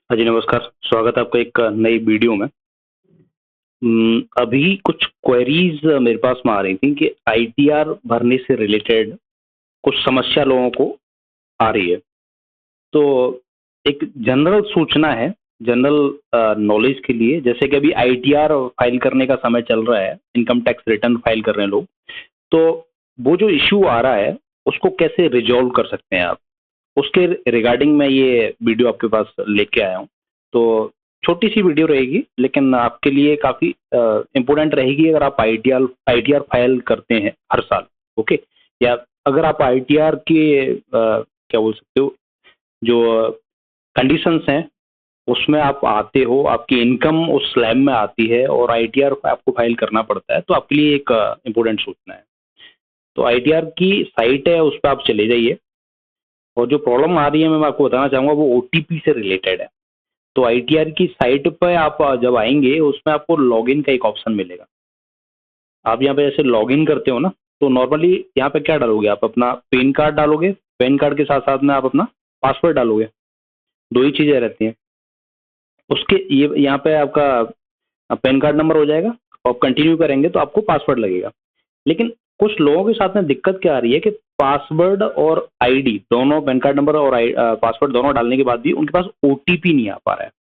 हाँ जी, नमस्कार। स्वागत है आपका एक नई वीडियो में। अभी कुछ क्वेरीज़ मेरे पास में आ रही थी कि आईटीआर भरने से रिलेटेड कुछ समस्या लोगों को आ रही है। तो एक जनरल सूचना है, जनरल नॉलेज के लिए, जैसे कि अभी आईटीआर फाइल करने का समय चल रहा है, इनकम टैक्स रिटर्न फाइल कर रहे हैं लोग। तो वो जो इश्यू आ रहा है, उसको कैसे रिज़ॉल्व कर सकते हैं आप? उसके रिगार्डिंग मैं ये वीडियो आपके पास लेके आया हूँ। तो छोटी सी वीडियो रहेगी, लेकिन आपके लिए काफ़ी इम्पोर्टेंट रहेगी अगर आप आईटीआर फाइल करते हैं हर साल। ओके, या अगर आप आईटीआर के क्या बोल सकते हो, जो कंडीशंस हैं उसमें आप आते हो, आपकी इनकम उस स्लैब में आती है और आईटीआर आपको फाइल करना पड़ता है, तो आपके लिए एक इम्पोर्टेंट सूचना है। तो आईटीआर की साइट है, उस पर आप चले जाइए। और जो प्रॉब्लम आ रही है मैं आपको बताना चाहूँगा, वो ओटीपी से रिलेटेड है। तो आईटीआर की साइट पे आप जब आएंगे, उसमें आपको लॉगिन का एक ऑप्शन मिलेगा। आप यहाँ पे जैसे लॉगिन करते हो ना, तो नॉर्मली यहाँ पे क्या डालोगे, आप अपना पैन कार्ड डालोगे। पैन कार्ड के साथ साथ में आप अपना पासवर्ड डालोगे। दो ही चीज़ें रहती हैं उसके। ये यहाँ पे आपका पैन कार्ड नंबर हो जाएगा, और कंटिन्यू करेंगे तो आपको पासवर्ड लगेगा। लेकिन कुछ लोगों के साथ में दिक्कत क्या आ रही है कि पासवर्ड और आईडी दोनों, पैन कार्ड नंबर और पासवर्ड दोनों डालने के बाद भी उनके पास ओटीपी नहीं आ पा रहा है।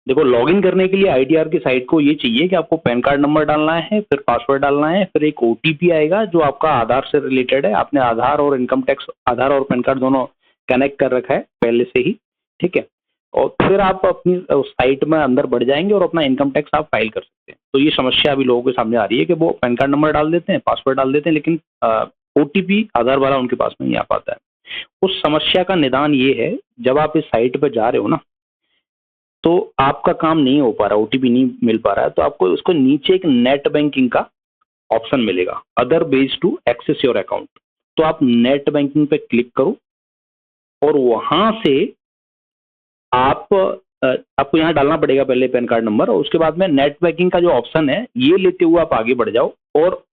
देखो, लॉगिन करने के लिए आईटीआर की साइट को ये चाहिए कि आपको पैन कार्ड नंबर डालना है, फिर पासवर्ड डालना है, फिर एक ओटीपी आएगा जो आपका आधार से रिलेटेड है। आपने आधार और इनकम टैक्स, आधार और पैन कार्ड दोनों कनेक्ट कर रखा है पहले से ही, ठीक है। और फिर आप अपनी साइट में अंदर बढ़ जाएंगे और अपना इनकम टैक्स आप फाइल कर सकते हैं। तो ये समस्या अभी लोगों के सामने आ रही है कि वो पैन कार्ड नंबर डाल देते हैं, पासवर्ड डाल देते हैं, लेकिन ओटीपी आधार वाला उनके पास में नहीं आ पाता है। उस समस्या का निदान ये है, जब आप इस साइट पर जा रहे हो ना, तो आपका काम नहीं हो पा रहा, ओटीपी नहीं मिल पा रहा है, तो आपको उसको नीचे एक नेट बैंकिंग का ऑप्शन मिलेगा, other ways to access your account. तो आप नेट बैंकिंग पे क्लिक करो और वहां से आप आपको यहाँ डालना पड़ेगा पहले पैन कार्ड नंबर, और उसके बाद में नेट बैंकिंग का जो ऑप्शन है ये लेते हुए आप आगे बढ़ जाओ। और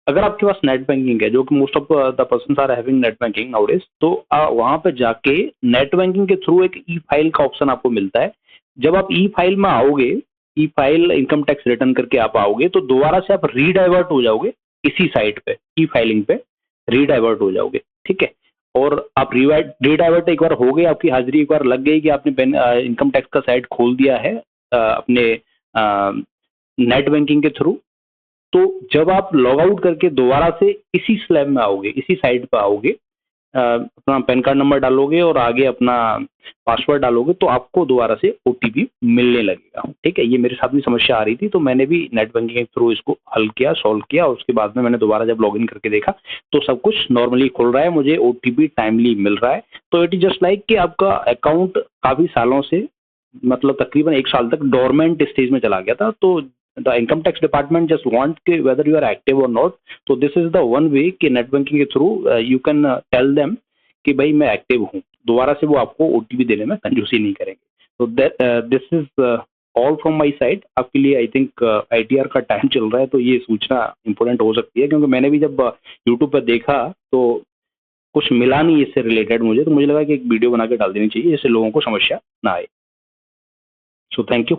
अगर आपके पास नेट बैंकिंग है, जो कि most of the person are having net banking nowadays, तो वहां पे जाके नेट बैंकिंग के थ्रू एक ई फाइल का ऑप्शन आपको मिलता है। जब आप ई फाइल में आओगे, ई फाइल इनकम टैक्स रिटर्न करके आप आओगे, तो दोबारा से आप रीडाइवर्ट हो जाओगे इसी साइट पे, ई फाइलिंग पे रीडाइवर्ट हो जाओगे, ठीक है। और आप रीडाइवर्ट एक बार हो गए, आपकी हाजिरी एक बार लग गई कि आपने इनकम टैक्स का साइट खोल दिया है अपने नेट बैंकिंग के थ्रू। तो जब आप लॉग आउट करके दोबारा से इसी स्लैब में आओगे, इसी साइट पर आओगे, अपना पैन कार्ड नंबर डालोगे और आगे अपना पासवर्ड डालोगे, तो आपको दोबारा से ओटीपी मिलने लगेगा, ठीक है। ये मेरे साथ भी समस्या आ रही थी, तो मैंने भी नेट बैंकिंग के थ्रू इसको हल किया, सॉल्व किया, और उसके बाद में मैंने दोबारा जब लॉगिन करके देखा तो सब कुछ नॉर्मली खुल रहा है, मुझे ओटीपी टाइमली मिल रहा है। तो इट इज जस्ट लाइक कि आपका अकाउंट काफ़ी सालों से, मतलब तकरीबन एक साल तक डोरमेंट स्टेज में चला गया था। तो the income tax department just want कि वेदर यू आर एक्टिव और नॉट। तो this is the one way कि नेट बैंकिंग के through you can tell them कि भाई मैं एक्टिव हूँ। दोबारा से वो आपको ओटीपी देने में कंजूसी नहीं करेंगे। तो this is all from my side. आपके लिए आई थिंक आईटीआर का टाइम चल रहा है, तो ये सूचना इंपॉर्टेंट हो सकती है, क्योंकि मैंने भी जब यूट्यूब पर देखा तो कुछ मिला नहीं इससे रिलेटेड मुझे, तो मुझे लगा कि एक वीडियो बना के डाल देनी चाहिए, जिससे लोगों को समस्या ना आए। So thank you.